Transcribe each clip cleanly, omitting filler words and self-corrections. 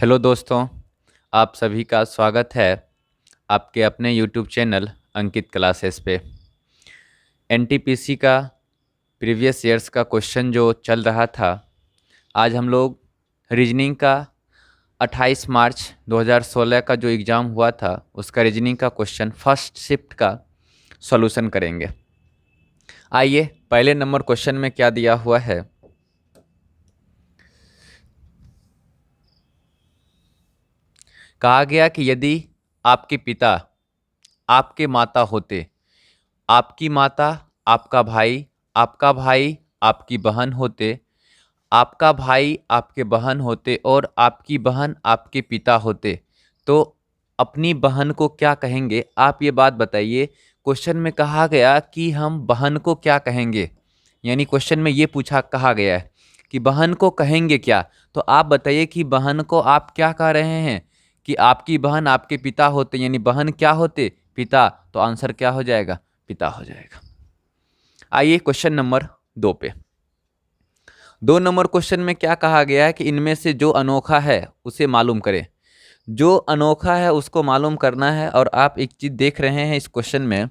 Hello दोस्तों, आप सभी का स्वागत है आपके अपने यूट्यूब चैनल अंकित क्लासेस पे। एनटीपीसी का प्रीवियस ईयर्स का क्वेश्चन जो चल रहा था, आज हम लोग रीजनिंग का 28 मार्च 2016 का जो एग्ज़ाम हुआ था उसका रीजनिंग का क्वेश्चन फर्स्ट शिफ्ट का सॉल्यूशन करेंगे। आइए, पहले नंबर क्वेश्चन में क्या दिया हुआ है। कहा गया कि यदि आपके पिता आपके माता होते, आपकी माता आपका भाई, आपका भाई आपकी बहन होते, आपका भाई आपके बहन होते और आपकी बहन आपके पिता होते, तो अपनी बहन को क्या कहेंगे? आप ये बात बताइए। क्वेश्चन में कहा गया कि हम बहन को क्या कहेंगे, यानी क्वेश्चन में ये कहा गया है कि बहन को कहेंगे क्या। तो आप बताइए कि बहन को आप क्या कह रहे हैं कि आपकी बहन आपके पिता होते, यानी बहन क्या होते? पिता। तो आंसर क्या हो जाएगा? पिता हो जाएगा। आइए क्वेश्चन नंबर 2 पे। 2 नंबर क्वेश्चन में क्या कहा गया है कि इनमें से जो अनोखा है उसे मालूम करें। जो अनोखा है उसको मालूम करना है। और आप एक चीज़ देख रहे हैं इस क्वेश्चन में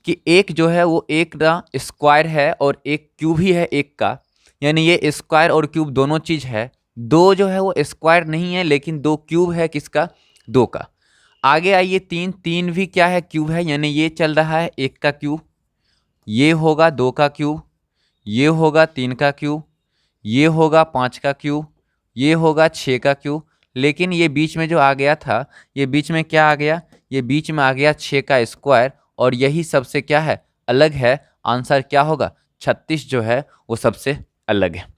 कि एक जो है वो एक ना स्क्वायर है और एक क्यूब ही है एक का, यानी ये स्क्वायर और क्यूब दोनों चीज़ है। दो जो है वो स्क्वायर नहीं है लेकिन दो क्यूब है, किसका? दो का। आगे आइए, तीन, तीन भी क्या है? क्यूब है, यानी ये चल रहा है एक का क्यूब, ये होगा दो का क्यूब, ये होगा तीन का क्यूब, ये होगा पाँच का क्यूब, ये होगा छः का क्यूब। लेकिन ये बीच में जो आ गया था, ये बीच में क्या आ गया? ये बीच में आ गया छः का स्क्वायर, और यही सबसे क्या है? अलग है। आंसर क्या होगा? 36 जो है वो सबसे अलग है।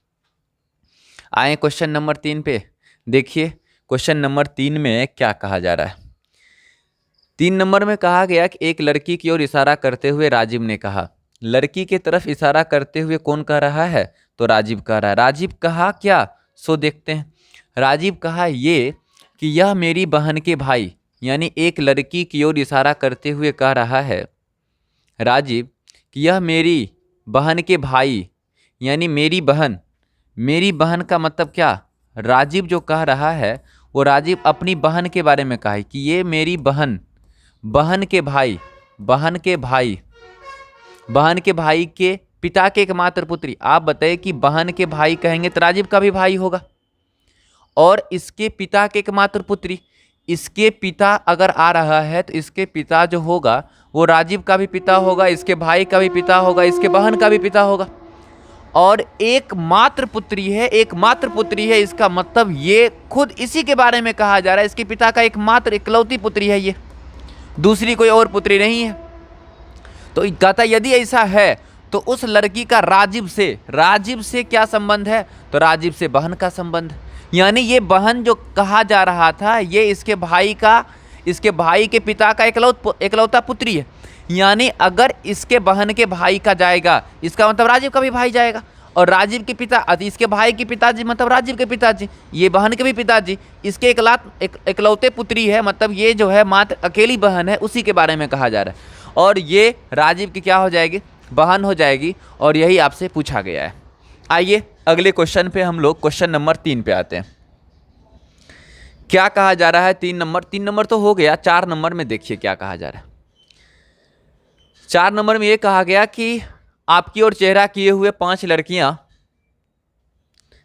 आए क्वेश्चन नंबर 3 पे। देखिए क्वेश्चन नंबर 3 में क्या कहा जा रहा है। 3 नंबर में कहा गया कि एक लड़की की ओर इशारा करते हुए राजीव ने कहा। लड़की की तरफ इशारा करते हुए कौन कह रहा है? तो राजीव कह रहा है। राजीव कहा क्या? सो देखते हैं। राजीव कहा ये कि यह मेरी बहन के भाई, यानी एक लड़की की ओर इशारा करते हुए कह रहा है राजीव कि यह मेरी बहन के भाई, यानी मेरी बहन। मेरी बहन का मतलब क्या? राजीव जो कह रहा है वो राजीव अपनी बहन के बारे में कहा है कि ये मेरी बहन, बहन के भाई, बहन के भाई, बहन के भाई के पिता के एकमात्र पुत्री। आप बताइए कि बहन के भाई कहेंगे तो राजीव का भी भाई होगा, और इसके पिता के एकमात्र पुत्री, इसके पिता अगर आ रहा है तो इसके पिता जो होगा वो राजीव का भी पिता होगा, इसके भाई का भी पिता होगा, इसके बहन का भी पिता होगा। और एकमात्र पुत्री है, एकमात्र पुत्री है, इसका मतलब ये खुद इसी के बारे में कहा जा रहा है। इसके पिता का एकमात्र इकलौती पुत्री है ये, दूसरी कोई और पुत्री नहीं है। तो कहता यदि ऐसा है तो उस लड़की का राजीव से क्या संबंध है? तो राजीव से बहन का संबंध। यानी ये बहन जो कहा जा रहा था ये इसके भाई के पिता का इकलौता पुत्री है। यानी अगर इसके बहन के भाई का जाएगा, इसका मतलब राजीव का भी भाई जाएगा, और राजीव के पिता इसके भाई के पिताजी मतलब राजीव के पिताजी, ये बहन के भी पिताजी, इसके इकलौते पुत्री है, मतलब ये जो है मात्र अकेली बहन है, उसी के बारे में कहा जा रहा है। और ये राजीव की क्या हो जाएगी? बहन हो जाएगी, और यही आपसे पूछा गया है। आइए अगले क्वेश्चन पे हम लोग क्वेश्चन नंबर 3 पे आते हैं। क्या कहा जा रहा है? 3 नंबर तो हो गया। 4 नंबर में देखिए क्या कहा जा रहा है। 4 नंबर में यह कहा गया कि आपकी ओर चेहरा किए हुए 5 लड़कियां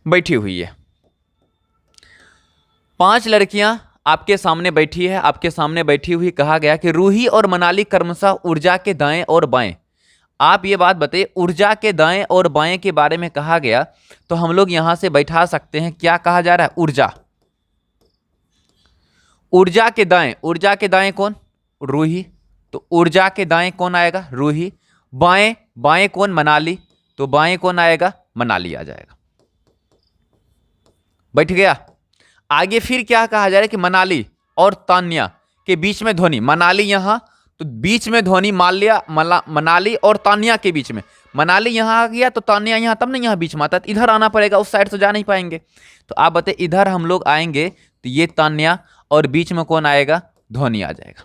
बैठी हुई है। 5 लड़कियां आपके सामने बैठी है। आपके सामने बैठी हुई कहा गया कि रूही और मनाली क्रमशः ऊर्जा के दाएं और बाएं। आप ये बात बताइए, ऊर्जा के दाएं और बाएं के बारे में कहा गया, तो हम लोग यहां से बैठा सकते हैं। क्या कहा जा रहा है? ऊर्जा। ऊर्जा के दाएं कौन? रूही। तो ऊर्जा के दाएं कौन आएगा? रूही। बाएं, बाएं कौन? मनाली। तो बाएं कौन आएगा? मनाली आ जाएगा। बैठ गया। आगे फिर क्या कहा जा रहा है कि मनाली और तान्या के बीच में ध्वनि। मनाली यहां, तो बीच में ध्वनि मान लिया मनाली और तान्या के बीच में। मनाली यहां आ गया तो तान्या यहां, तब ना यहां बीच में आता, तो इधर आना पड़ेगा, उस साइड से जा नहीं पाएंगे। तो आप बताइए इधर हम लोग आएंगे तो ये तान्या, और बीच में कौन आएगा? ध्वनि आ जाएगा।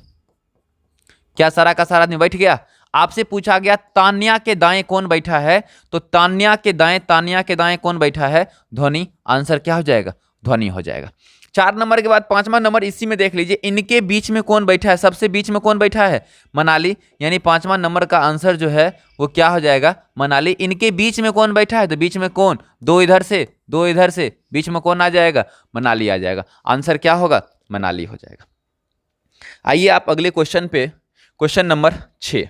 क्या सारा का सारा आदमी बैठ गया? आपसे पूछा गया तान्या के दाएं कौन बैठा है, तो तान्या के दाएं कौन बैठा है? ध्वनि। आंसर क्या हो जाएगा? ध्वनि हो जाएगा। 4 नंबर के बाद 5वां नंबर इसी में देख लीजिए, इनके बीच में कौन बैठा है, सबसे बीच में कौन बैठा है, मनाली। यानी 5वां नंबर का आंसर जो है वो क्या हो जाएगा, मनाली। इनके बीच में कौन बैठा है, तो बीच में कौन, 2 इधर से 2 इधर से, बीच में कौन आ जाएगा, मनाली आ जाएगा। आंसर क्या होगा, मनाली हो जाएगा। आइए आप अगले क्वेश्चन पे, क्वेश्चन नंबर 6।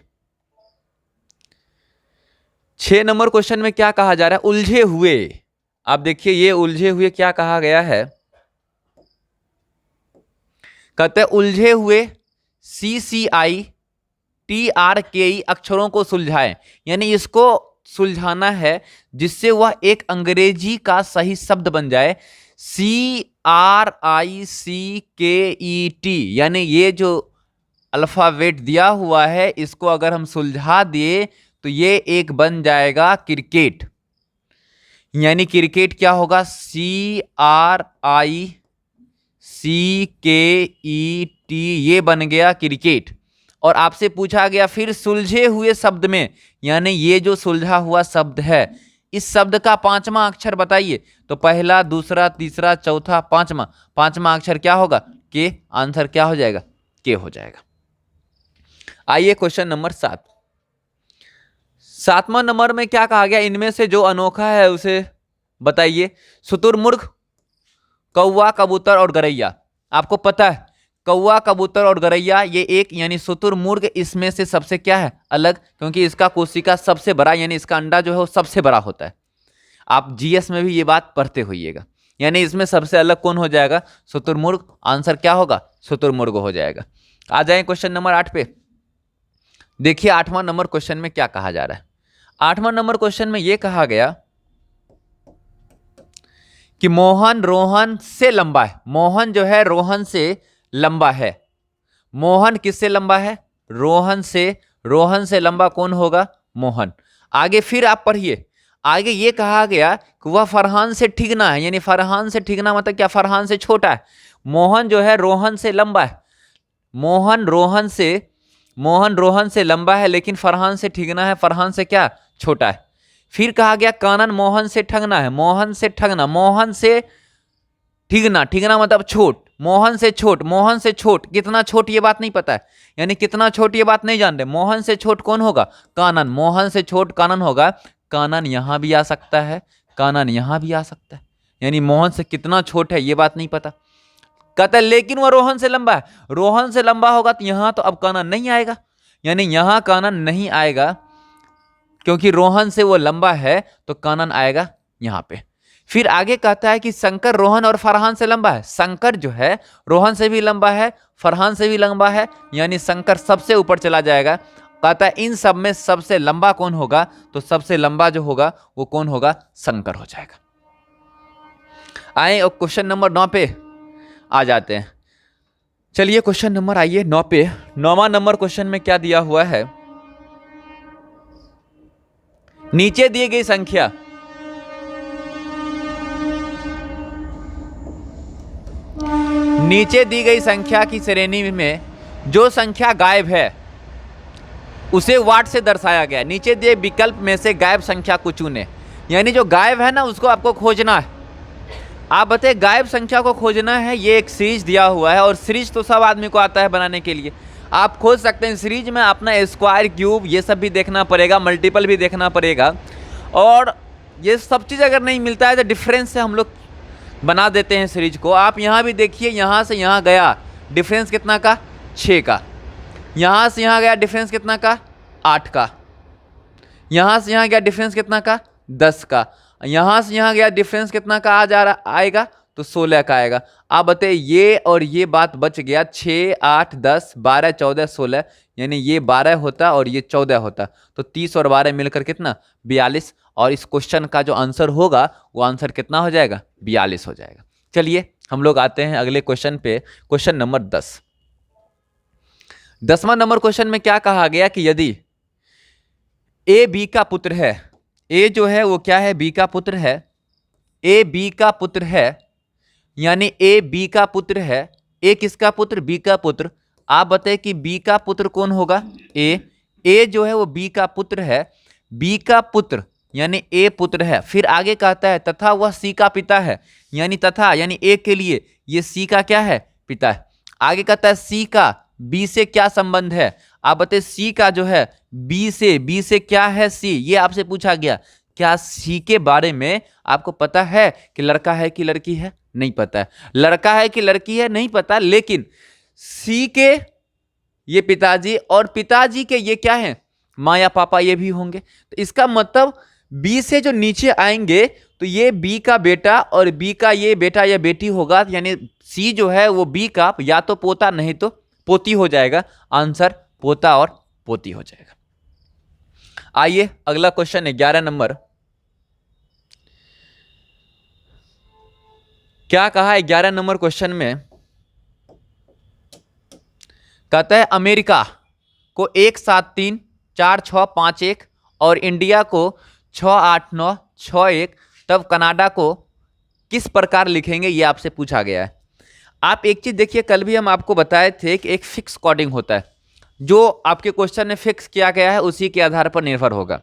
6 नंबर क्वेश्चन में क्या कहा जा रहा है, उलझे हुए। आप देखिए ये उलझे हुए क्या कहा गया है, कहते हैं उलझे हुए CCITRKE अक्षरों को सुलझाएं। यानी इसको सुलझाना है जिससे वह एक अंग्रेजी का सही शब्द बन जाए, CRICKET। यानी ये जो अल्फाबेट दिया हुआ है इसको अगर हम सुलझा दिए तो ये एक बन जाएगा क्रिकेट। यानी क्रिकेट क्या होगा, CRICKET, ये बन गया क्रिकेट। और आपसे पूछा गया फिर सुलझे हुए शब्द में, यानी ये जो सुलझा हुआ शब्द है इस शब्द का 5वां अक्षर बताइए। तो पहला, दूसरा, तीसरा, चौथा, 5वां अक्षर क्या होगा, के। आंसर क्या हो जाएगा, के हो जाएगा। आइए क्वेश्चन नंबर 7। 7वां नंबर में क्या कहा गया, इनमें से जो अनोखा है उसे बताइए। शुतुरमुर्ग, कौवा, कबूतर और गरैया। आपको पता है कौवा, कबूतर और गरैया ये एक, यानी शुतुरमुर्ग इसमें से सबसे क्या है, अलग, क्योंकि इसका कोशिका सबसे बड़ा, यानी इसका अंडा जो है वो सबसे बड़ा होता है। आप जीएस में भी ये बात पढ़ते होइएगा। यानी इसमें सबसे अलग कौन हो जाएगा, शुतुरमुर्ग। आंसर क्या होगा, शुतुरमुर्ग हो जाएगा। आ जाए क्वेश्चन नंबर 8 पे। देखिए 8वां नंबर क्वेश्चन में क्या कहा जा रहा है। 8वां नंबर क्वेश्चन में यह कहा गया कि मोहन रोहन से लंबा है। मोहन जो है रोहन से लंबा है। मोहन किससे लंबा है, रोहन से। रोहन से लंबा कौन होगा, मोहन। आगे फिर आप पढ़िए, आगे ये कहा गया कि वह फरहान से ठिगना है। यानी फरहान से ठिगना मतलब क्या, फरहान से छोटा है। मोहन जो है रोहन से लंबा है। मोहन रोहन से लंबा है, लेकिन फरहान से ठिगना है, फरहान से क्या, छोटा है। फिर कहा गया कानन मोहन से ठगना है। मोहन से ठगना, मोहन से ठिगना, ठिगना मतलब छोट। मोहन से छोट, मोहन से छोट, कितना छोट ये बात नहीं पता है, यानी कितना छोट ये बात नहीं जान रहे। मोहन से छोट कौन होगा, कानन। मोहन से छोट कानन होगा। कानन यहां भी आ सकता है, कानन यहां भी आ सकता है, यानी मोहन से कितना छोट है ये बात नहीं पता। कहता है लेकिन वह रोहन से लंबा है। रोहन से लंबा होगा तो यहां तो अब कानन नहीं आएगा, यानी यहां कानन नहीं आएगा, क्योंकि रोहन से वो लंबा है तो कानन आएगा यहां पे। फिर आगे कहता है कि शंकर रोहन और फरहान से लंबा है। शंकर जो है रोहन से भी लंबा है, फरहान से भी लंबा है, यानी शंकर सबसे ऊपर चला जाएगा। कहता है इन सब में सबसे लंबा कौन होगा, तो सबसे लंबा जो होगा वो कौन होगा, शंकर हो जाएगा। आए और क्वेश्चन नंबर 9 पे आ जाते हैं। चलिए क्वेश्चन नंबर आइए 9 पे। 9वां नंबर क्वेश्चन में क्या दिया हुआ है, नीचे दी गई संख्या नीचे दी गई संख्या की श्रेणी में जो संख्या गायब है उसे वाट से दर्शाया गया। नीचे दिए विकल्प में से गायब संख्या को चुने। यानी जो गायब है ना उसको आपको खोजना है। आप बताइए गायब संख्या को खोजना है। ये एक सीरीज दिया हुआ है और सीरीज तो सब आदमी को आता है बनाने के लिए। आप खोज सकते हैं सीरीज में अपना स्क्वायर, क्यूब ये सब भी देखना पड़ेगा, मल्टीपल भी देखना पड़ेगा। और ये सब चीज़ अगर नहीं मिलता है तो डिफरेंस से हम लोग बना देते हैं सीरीज को। आप यहाँ भी देखिए, यहाँ से यहाँ गया डिफरेंस कितना का, 6 का। यहाँ से यहाँ गया डिफरेंस कितना का, 8 का। यहाँ से यहाँ गया डिफरेंस कितना का, 10 का। यहाँ से यहाँ गया डिफरेंस कितना का आएगा, तो 16 का आएगा। आप बताइए ये और ये बात बच गया, 6, 8, 10, 12, 14, 16, यानी ये 12 होता और ये 14 होता, तो 30 और 12 मिलकर कितना, 42। और इस क्वेश्चन का जो आंसर होगा वो आंसर कितना हो जाएगा, 42 हो जाएगा। चलिए हम लोग आते हैं अगले क्वेश्चन पे, क्वेश्चन नंबर 10। 10वां नंबर क्वेश्चन में क्या कहा गया कि यदि ए बी का पुत्र है, ए जो है वो क्या है, बी का पुत्र है। ए बी का पुत्र है, यानी ए बी का पुत्र है। ए किसका पुत्र, बी का पुत्र। आप बताइए कि बी का पुत्र कौन होगा, ए। ए जो है वो बी का पुत्र है। बी का पुत्र यानी ए पुत्र है। फिर आगे कहता है तथा वह सी का पिता है, यानी तथा यानी ए के लिए ये सी का क्या है, पिता है। आगे कहता है सी का बी से क्या संबंध है। आप बताइए सी का जो है बी से क्या है सी, ये आपसे पूछा गया। क्या सी के बारे में आपको पता है कि लड़का है कि लड़की है? नहीं पता है। लड़का है कि लड़की है नहीं पता, लेकिन सी के ये पिताजी और पिताजी के ये क्या है, माँ या पापा, ये भी होंगे। तो इसका मतलब बी से जो नीचे आएंगे तो ये बी का बेटा और बी का ये बेटा या बेटी होगा, यानी सी जो है वो बी का या तो पोता नहीं तो पोती हो जाएगा। आंसर पोता और पोती हो जाएगा। आइए अगला क्वेश्चन है 11 नंबर। क्या कहा है 11 नंबर क्वेश्चन में? कहता है अमेरिका को 173 4651 और इंडिया को 689 61, तब कनाडा को किस प्रकार लिखेंगे, ये आपसे पूछा गया है। आप एक चीज देखिए, कल भी हम आपको बताए थे कि एक फिक्स कोडिंग होता है, जो आपके क्वेश्चन में फिक्स किया गया है उसी के आधार पर निर्भर होगा।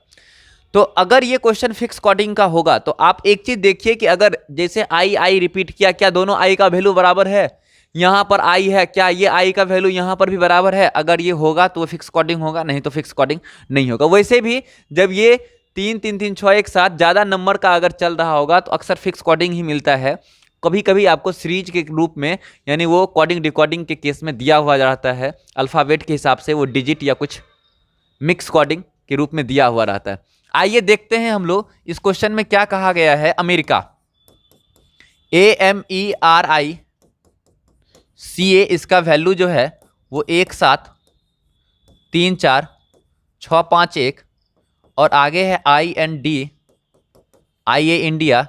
तो अगर ये क्वेश्चन फिक्स कोडिंग का होगा तो आप एक चीज देखिए कि अगर जैसे आई आई रिपीट किया, क्या दोनों आई का वैल्यू बराबर है? यहां पर आई है, क्या ये आई का वैल्यू यहां पर भी बराबर है? अगर ये होगा तो वो फिक्स कोडिंग होगा, नहीं तो फिक्स कोडिंग नहीं होगा। वैसे भी जब ये 3 3 3 6 एक साथ ज्यादा नंबर का अगर चल रहा होगा तो अक्सर फिक्स कोडिंग ही मिलता है। कभी कभी आपको सीरीज के रूप में, यानी वो कोडिंग डिकोडिंग के केस में दिया हुआ रहता है, अल्फाबेट के हिसाब से वो डिजिट या कुछ मिक्स कोडिंग के रूप में दिया हुआ रहता है। आइए देखते हैं हम लोग इस क्वेश्चन में क्या कहा गया है। अमेरिका AMERICA, इसका वैल्यू जो है वो 1 7 3 4 6 5 1 और आगे है IND IA इंडिया,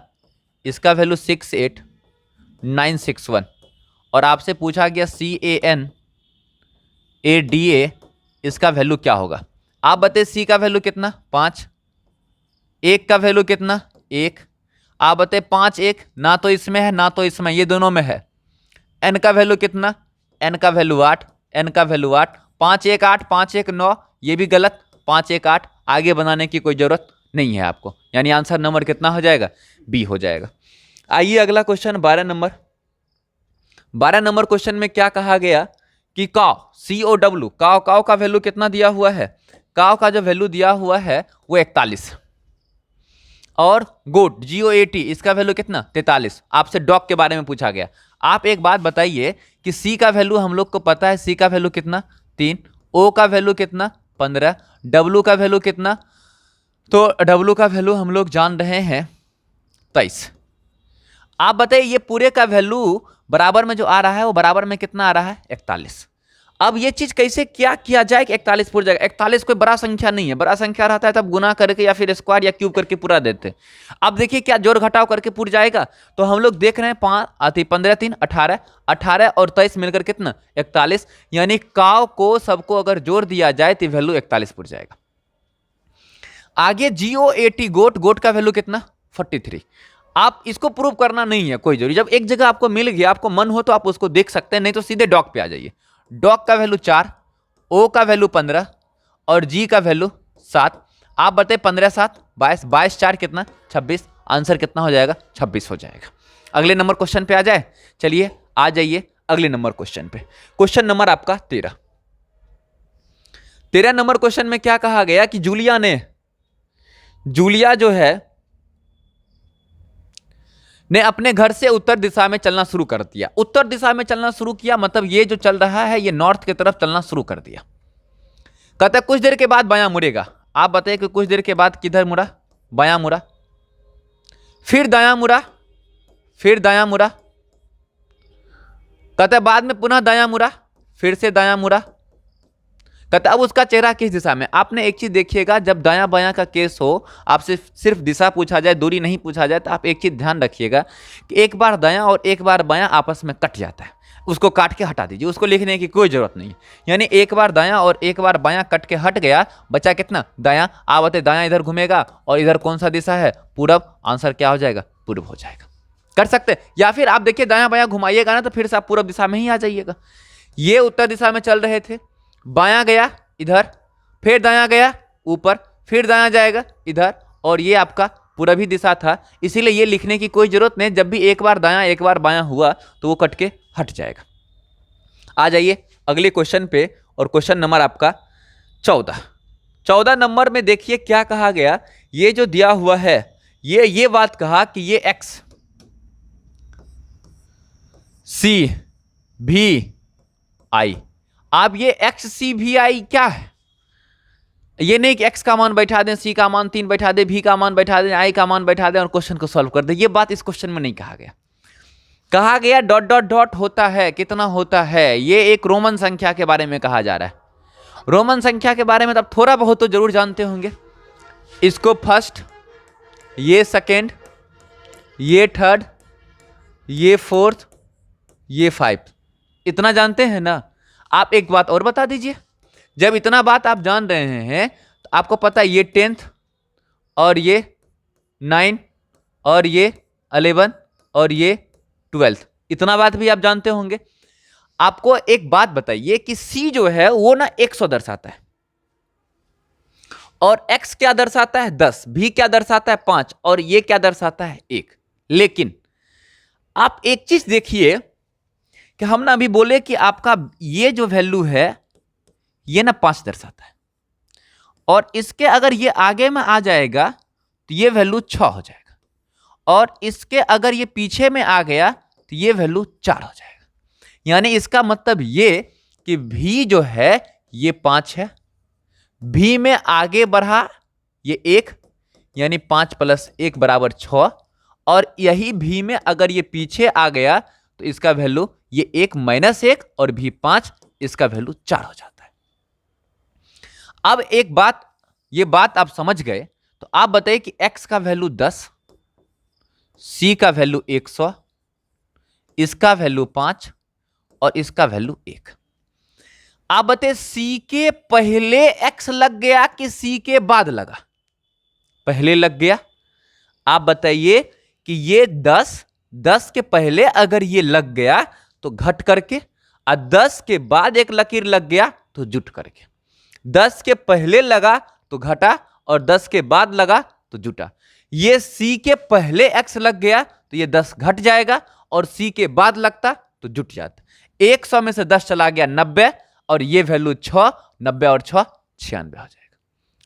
इसका वैल्यू 6 8 9 6 1 और आपसे पूछा गया CANADA, इसका वैल्यू क्या होगा? आप बताइए सी का वैल्यू कितना? 5। 1 का वैल्यू कितना? 1। आप बताइए 5 1 ना तो इसमें है ना तो इसमें, ये दोनों में है। एन का वैल्यू कितना? एन का वैल्यू 8। एन का वैल्यू 8। 5 1 8 5 1 9, ये भी गलत। 5 1 8 आगे बनाने की कोई जरूरत नहीं है आपको, यानी आंसर नंबर कितना हो जाएगा? बी हो जाएगा। आइए अगला क्वेश्चन 12 नंबर। 12 नंबर क्वेश्चन में क्या कहा गया कि काव COW, काव का वैल्यू कितना दिया हुआ है? काव का जो वैल्यू दिया हुआ है वो 41 और गोट GOAT, इसका वैल्यू कितना? 43। आपसे डॉग के बारे में पूछा गया। आप एक बात बताइए कि सी का वैल्यू हम लोग को पता है, सी का वैल्यू कितना? 3। ओ का वैल्यू कितना? 15। डब्ल्यू का वैल्यू कितना? तो डब्ल्यू का वैल्यू हम लोग जान रहे हैं 23। आप बताइए ये पूरे का वैल्यू बराबर में जो आ रहा है वो बराबर में कितना आ रहा है? 41। अब ये चीज कैसे क्या किया जाए कि 41 पूरा जाएगा? 41 कोई बड़ा संख्या नहीं है, बड़ा संख्या रहता है तब गुना करके या फिर स्क्वायर या क्यूब करके पूरा देते। अब देखिए क्या जोड़ घटाव करके पूरा जाएगा? तो हम लोग देख रहे हैं 15 3 18, 18 और 23 मिलकर कितना? 41। यानी काव को सबको अगर जोड़ दिया जाए तो वैल्यू 41 पूरा जाएगा। आगे GOAT, गोट का वैल्यू कितना? 43। आप इसको प्रूव करना नहीं है कोई जरूरी, जब एक जगह आपको मिल गया, आपको मन हो तो आप उसको देख सकते हैं, नहीं तो सीधे डॉग पे आ जाइए। डॉग का वैल्यू 4, ओ का वैल्यू 15 और जी का वैल्यू 7। आप बताइए 15 7 22, 22 4 कितना? 26। आंसर कितना हो जाएगा? 26 हो जाएगा। अगले नंबर क्वेश्चन पे आ जाए। चलिए आ जाइए अगले नंबर क्वेश्चन पे। क्वेश्चन नंबर आपका 13। 13 नंबर क्वेश्चन में क्या कहा गया कि जूलिया जो है ने अपने घर से उत्तर दिशा में चलना शुरू कर दिया। उत्तर दिशा में चलना शुरू किया मतलब ये जो चल रहा है ये नॉर्थ की तरफ चलना शुरू कर दिया। कहता है कुछ देर के बाद बायां मुड़ेगा। आप बताइए कि कुछ देर के बाद किधर मुड़ा? बायां मुड़ा, फिर दायां मुड़ा, फिर दायां मुड़ा। कहता है बाद में पुनः दायां मुड़ा, फिर से दायां मुड़ा। कहता अब उसका चेहरा किस दिशा में? आपने एक चीज देखिएगा, जब दायां बायां का केस हो, आपसे सिर्फ दिशा पूछा जाए, दूरी नहीं पूछा जाए, तो आप एक चीज ध्यान रखिएगा कि एक बार दायां और एक बार बायां आपस में कट जाता है, उसको काट के हटा दीजिए, उसको लिखने की कोई जरूरत नहीं है। यानी एक बार दायां और एक बार बायां कट के हट गया, बचा कितना? दायां। आप बताइए दायां इधर घूमेगा और इधर कौन सा दिशा है? पूरब। आंसर क्या हो जाएगा? पूर्व हो जाएगा। कर सकते हैं, या फिर आप देखिए दायां बायां घुमाइएगा ना तो फिर से आप पूरब दिशा में ही आ जाइएगा। ये उत्तर दिशा में चल रहे थे, बायां गया इधर, फिर दायां गया ऊपर, फिर दायां जाएगा इधर और ये आपका पूरबी दिशा था, इसीलिए ये लिखने की कोई जरूरत नहीं। जब भी एक बार दायां एक बार बायां हुआ तो वो कट के हट जाएगा। आ जाइए अगले क्वेश्चन पे, और क्वेश्चन नंबर आपका 14। 14 नंबर में देखिए क्या कहा गया। ये जो दिया हुआ है, ये बात कहा कि ये एक्स सी भी आई। अब ये एक्स सी भी आई क्या है? ये नहीं कि एक्स का मान बैठा दें, सी का मान 3 बैठा दें, भी का मान बैठा दें, आई का मान बैठा दें और क्वेश्चन को सॉल्व कर दें। ये बात इस क्वेश्चन में नहीं कहा गया। कहा गया डॉट डॉट डॉट होता है, कितना होता है। ये एक रोमन संख्या के बारे में कहा जा रहा है। रोमन संख्या के बारे में तो आप थोड़ा बहुत तो जरूर जानते होंगे। इसको फर्स्ट, ये सेकेंड, ये थर्ड, ये फोर्थ, ये 5, इतना जानते हैं ना। आप एक बात और बता दीजिए, जब इतना बात आप जान रहे हैं तो आपको पता है ये 10th और ये 9 और ये 11 और ये 12th, इतना बात भी आप जानते होंगे। आपको एक बात बताइए कि सी जो है वो ना 100 दर्शाता है, और एक्स क्या दर्शाता है 10, भी क्या दर्शाता है 5, और ये क्या दर्शाता है 1। लेकिन आप एक चीज देखिए कि हम ना अभी बोले कि आपका ये जो वैल्यू है ये ना 5 दर्शाता है, और इसके अगर ये आगे में आ जाएगा तो ये वैल्यू 6 हो जाएगा, और इसके अगर ये पीछे में आ गया तो ये वैल्यू 4 हो जाएगा। यानी इसका मतलब ये कि भी जो है ये 5 है, भी में आगे बढ़ा ये 1, यानी 5 + 1 = 6, और यही भी में अगर ये पीछे आ गया तो इसका वैल्यू ये 1 - 1 और भी 5, इसका वैल्यू 4 हो जाता है। अब एक बात, ये बात आप समझ गए तो आप बताइए कि x का वैल्यू 10, c का वैल्यू 100, इसका वैल्यू 5 और इसका वैल्यू 1। आप बताइए c के पहले x लग गया कि c के बाद लगा? पहले लग गया। आप बताइए कि ये 10 के पहले अगर ये लग गया तो घट करके, और 10 के बाद एक लकीर लग गया तो जुट करके। 10 के पहले लगा तो घटा, और 10 के बाद लगा तो जुटा। ये c के पहले x लग गया तो ये 10 घट जाएगा, और c के बाद लगता तो जुट जाता। 100 में से 10 चला गया 90, और ये वैल्यू 6, 90 और 6 96 हो जाएगा।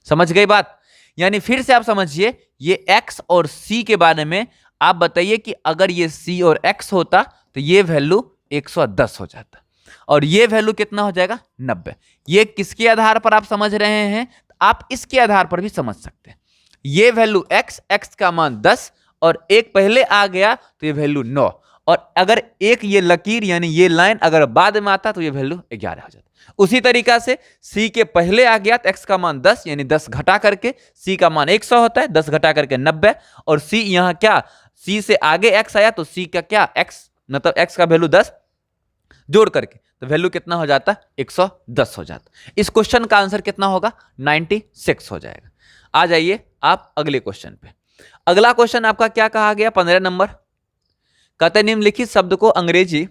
समझ गई बात? यानी फिर से आप समझिए, ये x और c के बारे में आप बताइए कि अगर ये c और x होता तो ये वैल्यू 110 हो जाता, और ये वैल्यू कितना हो जाएगा 90। ये किसके आधार पर आप समझ रहे हैं? आप इसके आधार पर भी समझ सकते हैं। ये वैल्यू x का मान 10, और एक पहले आ गया तो ये वैल्यू 9, और अगर एक ये लकीर यानी ये लाइन अगर बाद में आता तो ये वैल्यू 11 हो जाता। उसी तरीका से c के पहले आ गया तो x का मान 10, यानी 10 घटा करके c का मान 100 होता है, 10 घटा करके 90, और c यहां क्या, c से आगे x आया तो c का क्या, x मतलब x का वैल्यू 10 जोड़ करके तो वैल्यू कितना हो जाता, 110 हो जाता। इस क्वेश्चन का आंसर कितना होगा, 96 हो जाएगा। आ जाइए आप अगले क्वेश्चन पे। अगला क्वेश्चन आपका क्या कहा गया, 15 नंबर। कहते निम्नलिखित शब्द को अंग्रेजी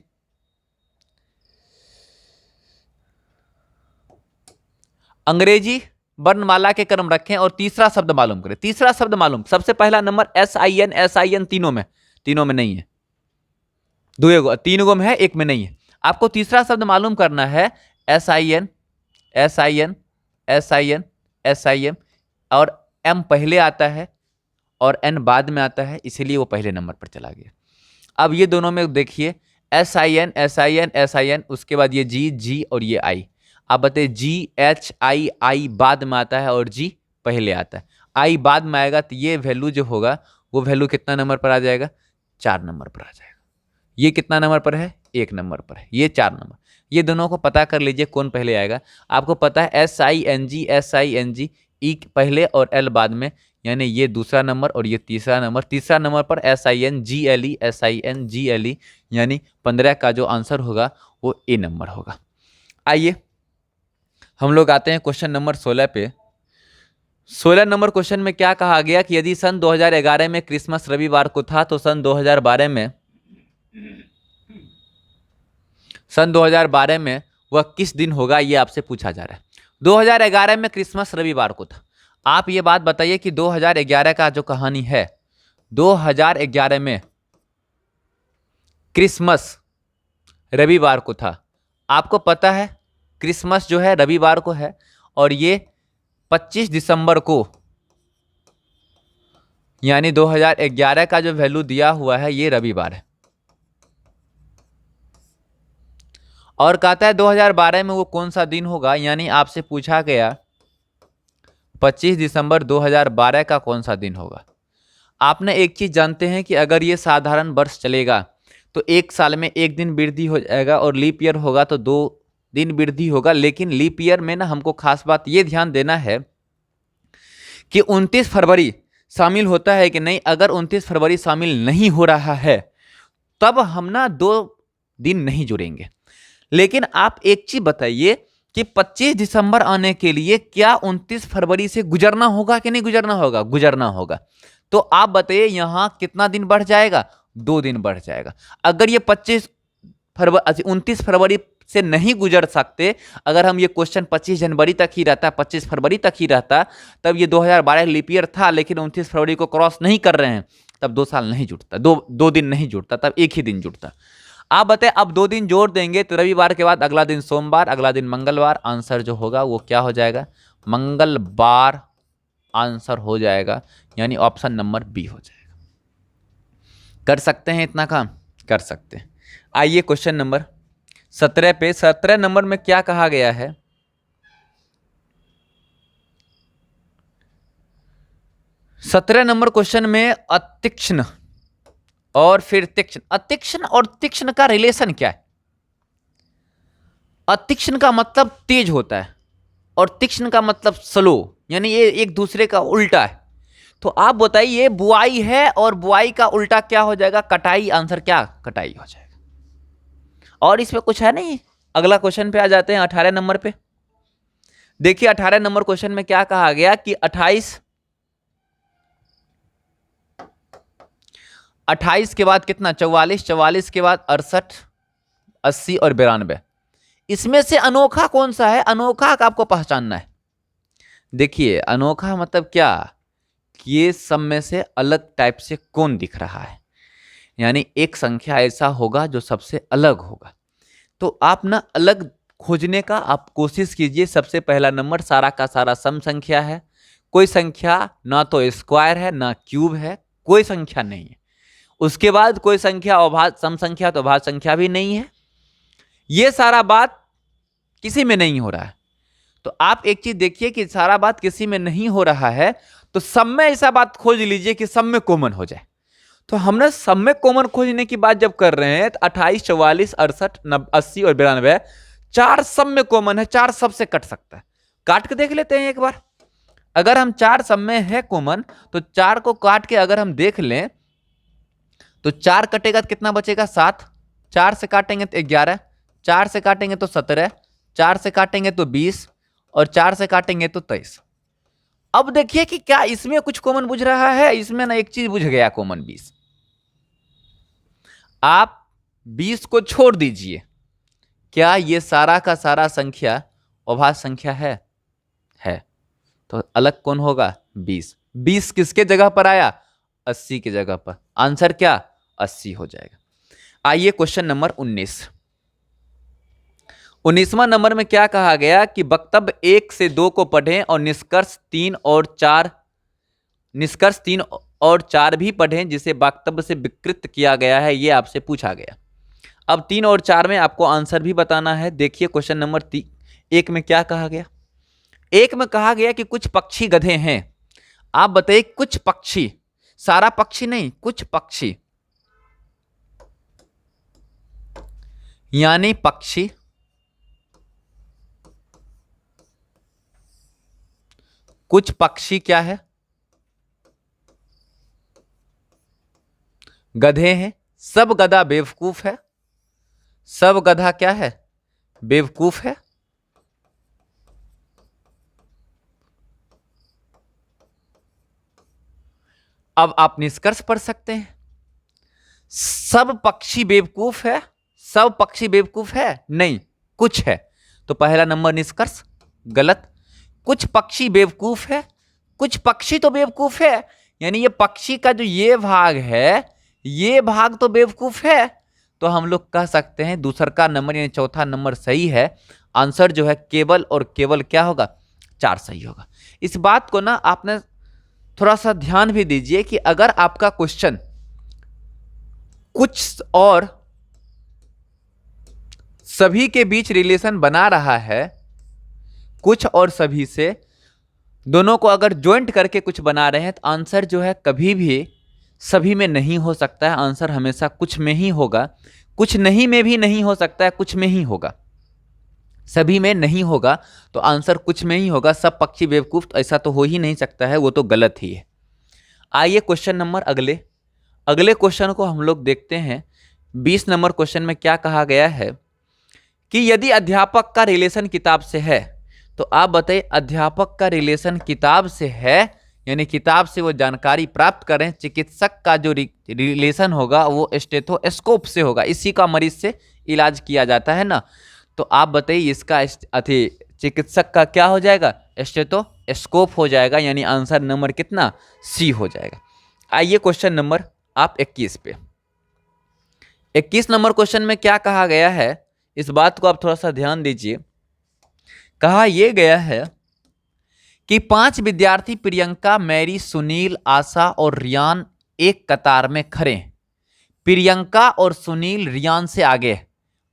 वर्णमाला के क्रम रखें और तीसरा शब्द मालूम करें। तीसरा शब्द मालूम, सबसे पहला नंबर SIN तीनों में नहीं है, 3 गो में है, 1 में नहीं है। आपको तीसरा शब्द मालूम करना है SIN और M पहले आता है और N बाद में आता है, इसीलिए वो पहले नंबर पर चला गया। अब ये दोनों में देखिए SIN, उसके बाद ये G और ये I। आप बताइए GHI बाद में आता है और G पहले आता है। I बाद में आएगा तो ये वैल्यू जो होगा वो वैल्यू कितना नंबर पर आ जाएगा, 4 नंबर पर आ जाएगा। ये कितना नंबर पर है, 1 नंबर पर है, ये 4 नंबर। ये दोनों को पता कर लीजिए कौन पहले आएगा। आपको पता है SING E पहले और L बाद में, यानी ये दूसरा नंबर और ये तीसरा नंबर। तीसरा नंबर पर SINGLE यानी 15 का जो आंसर होगा वो A नंबर होगा। आइए हम लोग आते हैं क्वेश्चन नंबर 16 पे। 16 नंबर क्वेश्चन में क्या कहा गया कि यदि सन 2011 में क्रिसमस रविवार को था तो सन 2012 में वह किस दिन होगा, ये आपसे पूछा जा रहा है। 2011 में क्रिसमस रविवार को था। आप ये बात बताइए कि 2011 का जो कहानी है, 2011 में क्रिसमस रविवार को था। आपको पता है क्रिसमस जो है रविवार को है, और ये 25 दिसंबर को, यानी 2011 का जो वैल्यू दिया हुआ है ये रविवार है। और कहता है 2012 में वो कौन सा दिन होगा, यानी आपसे पूछा गया 25 दिसंबर 2012 का कौन सा दिन होगा। आपने एक चीज जानते हैं कि अगर ये साधारण वर्ष चलेगा तो एक साल में एक दिन वृद्धि हो जाएगा, और लीप ईयर होगा तो 2 दिन वृद्धि होगा। लेकिन लीप ईयर में ना हमको खास बात ये ध्यान देना है कि 29 फरवरी शामिल होता है कि नहीं। अगर 29 फरवरी शामिल नहीं हो रहा है तब हम ना 2 दिन नहीं जुड़ेंगे। लेकिन आप एक चीज बताइए कि 25 दिसंबर आने के लिए क्या 29 फरवरी से गुजरना होगा कि नहीं गुजरना होगा? गुजरना होगा। तो आप बताइए यहां कितना दिन बढ़ जाएगा? 2 दिन बढ़ जाएगा। अगर ये 29 फरवरी से नहीं गुजर सकते, अगर हम ये क्वेश्चन 25 जनवरी तक ही रहता, 25 फरवरी तक ही रहता, तब ये 2012 लीप ईयर था, लेकिन 29 फरवरी को क्रॉस नहीं कर रहे हैं, तब 2 साल नहीं जुड़ता, दो दिन नहीं जुड़ता, तब एक ही दिन जुड़ता। आप बताएं, अब 2 दिन जोड़ देंगे तो रविवार के बाद अगला दिन सोमवार, अगला दिन मंगलवार। आंसर जो होगा वो क्या हो जाएगा? मंगलवार आंसर हो जाएगा, यानी ऑप्शन नंबर बी हो जाएगा। कर सकते हैं इतना काम? कर सकते हैं। आइए क्वेश्चन नंबर 17 पे। 17 नंबर में क्या कहा गया है? सत्रह नंबर क्वेश्चन में अतीक्ष्ण और फिर तीक्ष्ण। अतीक्ष्ण और तीक्ष्ण का रिलेशन क्या है? अतीक्ष्ण का मतलब तेज होता है और तीक्ष्ण का मतलब स्लो, यानी ये एक दूसरे का उल्टा है। तो आप बताइए ये बुआई है और बुआई का उल्टा क्या हो जाएगा? कटाई। आंसर क्या? कटाई हो जाएगा। और इसमें कुछ है नहीं। अगला क्वेश्चन पे आ जाते हैं 18 नंबर पे। देखिए 18 नंबर क्वेश्चन में क्या कहा गया कि 28 के बाद कितना? 44, 44 के बाद 68, 80 और 92। इसमें से अनोखा कौन सा है? अनोखा आपको पहचानना है। देखिए अनोखा मतलब क्या कि ये सब में से अलग टाइप से कौन दिख रहा है, यानी एक संख्या ऐसा होगा जो सबसे अलग होगा। तो आप ना अलग खोजने का आप कोशिश कीजिए। सबसे पहला नंबर सारा का सारा सम संख्या है। कोई संख्या ना तो स्क्वायर है ना क्यूब है, कोई संख्या नहीं है। उसके बाद कोई संख्या अभाज्य, सम संख्या तो अभाज्य संख्या भी नहीं है। ये सारा बात किसी में नहीं हो रहा है। तो आप एक चीज देखिए कि सारा बात किसी में नहीं हो रहा है, तो सब में ऐसा बात खोज लीजिए कि सब में कॉमन हो जाए। तो हमने सब में कॉमन खोजने की बात जब कर रहे हैं तो 28, 44, 68, 80 और 92 चार सब में कॉमन है। चार सब से कट सकता है। काट के देख लेते हैं एक बार। अगर हम चार सब में है कॉमन तो चार को काट के अगर हम देख लें तो 4 कटेगा तो कितना बचेगा? 7। 4 से काटेंगे तो 11, 4 से काटेंगे तो 17, 4 से काटेंगे तो 20 और 4 से काटेंगे तो 23। अब देखिए कि क्या इसमें कुछ कॉमन बुझ रहा है? इसमें ना एक चीज बुझ गया कॉमन, 20। आप 20 को छोड़ दीजिए। क्या ये सारा का सारा संख्या अभाज्य संख्या है? है। तो अलग कौन होगा? 20। 20 किसके जगह पर आया? 80 की जगह पर। आंसर क्या? 80 हो जाएगा। आइए क्वेश्चन नंबर 19। 19वां नंबर में क्या कहा गया कि वक्तव्य 1 से 2 को पढ़ें और निष्कर्ष 3 और 4 भी पढ़ें जिसे वक्तव्य से विकृत किया गया है। यह आपसे पूछा गया। अब 3 और 4 में आपको आंसर भी बताना है। देखिए क्वेश्चन नंबर 1 में क्या कहा गया? 1 में कहा गया कि कुछ पक्षी गधे हैं। आप बताइए कुछ पक्षी, सारा पक्षी नहीं, कुछ पक्षी, यानी पक्षी कुछ पक्षी क्या है? गधे हैं। सब गधा बेवकूफ है। सब गधा क्या है? बेवकूफ है। अब आप निष्कर्ष पढ़ सकते हैं। सब पक्षी बेवकूफ है? सब पक्षी बेवकूफ है? नहीं, कुछ है। तो पहला नंबर निष्कर्ष गलत। कुछ पक्षी बेवकूफ है कुछ पक्षी तो बेवकूफ है, यानी ये पक्षी का जो ये भाग है, ये भाग तो बेवकूफ है। तो हम लोग कह सकते हैं दूसरा का नंबर यानी चौथा नंबर सही है। आंसर जो है केवल और केवल क्या होगा, 4 सही होगा। इस बात को ना आपने थोड़ा सा ध्यान भी दीजिए कि अगर आपका क्वेश्चन कुछ और सभी के बीच रिलेशन बना रहा है, कुछ और सभी से, दोनों को अगर ज्वाइंट करके कुछ बना रहे हैं, तो आंसर जो है कभी भी सभी में नहीं हो सकता है। आंसर हमेशा कुछ में ही होगा। कुछ नहीं में भी नहीं हो सकता है, कुछ में ही होगा। सभी में नहीं होगा तो आंसर कुछ में ही होगा। सब पक्षी बेवकूफ, तो ऐसा तो हो ही नहीं सकता है, वो तो गलत ही है। आइए क्वेश्चन नंबर अगले क्वेश्चन को हम लोग देखते हैं। 20 नंबर क्वेश्चन में क्या कहा गया है कि यदि अध्यापक का रिलेशन किताब से है, तो आप बताइए अध्यापक का रिलेशन किताब से है, यानी किताब से वो जानकारी प्राप्त करें। चिकित्सक का जो रिलेशन होगा वो स्टेथोस्कोप से होगा, इसी का मरीज से इलाज किया जाता है ना। तो आप बताइए इसका चिकित्सक का क्या हो जाएगा, स्टेथोस्कोप हो जाएगा, यानी आंसर नंबर कितना, सी हो जाएगा। आइए क्वेश्चन नंबर आप 21 पे। 21 नंबर क्वेश्चन में क्या कहा गया है, इस बात को आप थोड़ा सा ध्यान दीजिए। कहा यह गया है कि 5 विद्यार्थी प्रियंका, मैरी, सुनील, आशा और रियान एक कतार में खड़े। प्रियंका और सुनील रियान से आगे।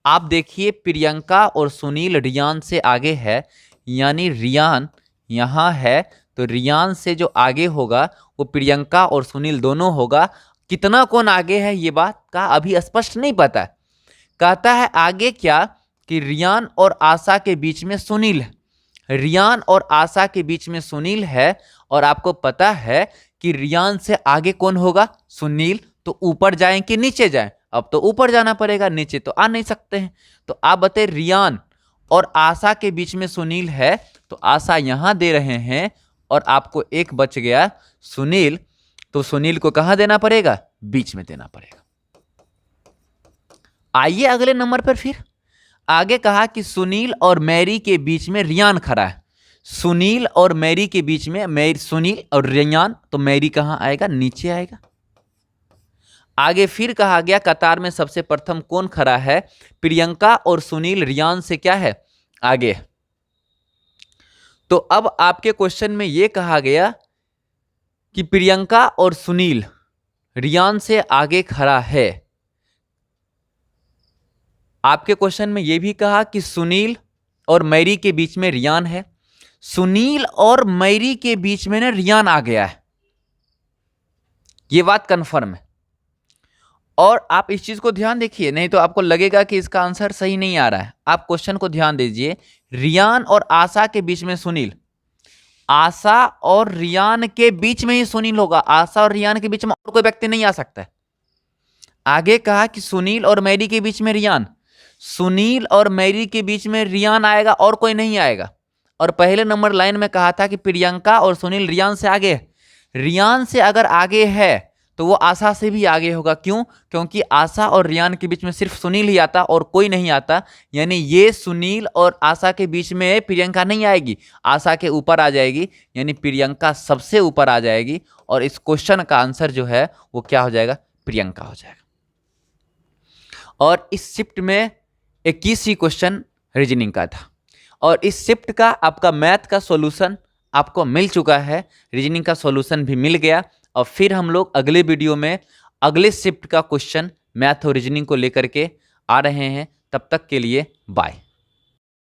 आप देखिए प्रियंका और सुनील रियान से आगे है, यानी रियान यहां है, तो रियान से जो आगे होगा वो प्रियंका और सुनील दोनों होगा। कितना कौन आगे है ये बात का अभी स्पष्ट नहीं पता है। कहता है आगे क्या कि रियान और आशा के बीच में सुनील है। रियान और आशा के बीच में सुनील है, और आपको पता है कि रियान से आगे कौन होगा, सुनील। तो ऊपर जाएं कि नीचे जाएं, अब तो ऊपर जाना पड़ेगा, नीचे तो आ नहीं सकते हैं। तो आप बताइए रियान और आशा के बीच में सुनील है, तो आशा यहां दे रहे हैं और आपको एक बच गया सुनील। तो सुनील को कहां देना पड़ेगा, बीच में देना पड़ेगा। आइए अगले नंबर पर फिर आगे कहा कि सुनील और मैरी के बीच में रियान खड़ा है। सुनील और मैरी के बीच में सुनील और रियान, तो मैरी कहां आएगा, नीचे आएगा। आगे फिर कहा गया कतार में सबसे प्रथम कौन खड़ा है, प्रियंका और सुनील रियान से क्या है, आगे। तो अब आपके क्वेश्चन में यह कहा गया कि प्रियंका और सुनील रियान से आगे खड़ा है। आपके क्वेश्चन में यह भी कहा कि सुनील और मैरी के बीच में रियान है। सुनील और मैरी के बीच में ना रियान आ गया है, यह बात कंफर्म है। और आप इस चीज को ध्यान देखिए, नहीं तो आपको लगेगा कि इसका आंसर सही नहीं आ रहा है। आप क्वेश्चन को ध्यान दीजिए, रियान और आशा के बीच में सुनील, आशा और रियान के बीच में ही सुनील होगा। आशा और रियान के बीच में और कोई व्यक्ति नहीं आ सकता है। आगे कहा कि सुनील और मैरी के बीच में रियान, सुनील और मैरी के बीच में रियान आएगा और कोई नहीं आएगा। और पहले नंबर लाइन में कहा था कि प्रियंका और सुनील रियान से आगे है। रियान से अगर आगे है तो वो आशा से भी आगे होगा। क्यों? क्योंकि आशा और रियान के बीच में सिर्फ सुनील ही आता और कोई नहीं आता, यानी ये सुनील और आशा के बीच में प्रियंका नहीं आएगी, आशा के ऊपर आ जाएगी, यानी प्रियंका सबसे ऊपर आ जाएगी। और इस क्वेश्चन का आंसर जो है वो क्या हो जाएगा, प्रियंका हो जाएगा। और इस शिफ्ट में 21 ही क्वेश्चन रीजनिंग का था, और इस शिफ्ट का आपका मैथ का सॉल्यूशन आपको मिल चुका है, रीजनिंग का सॉल्यूशन भी मिल गया। और फिर हम लोग अगले वीडियो में अगले शिफ्ट का क्वेश्चन मैथ और रीजनिंग को लेकर के आ रहे हैं। तब तक के लिए बाय।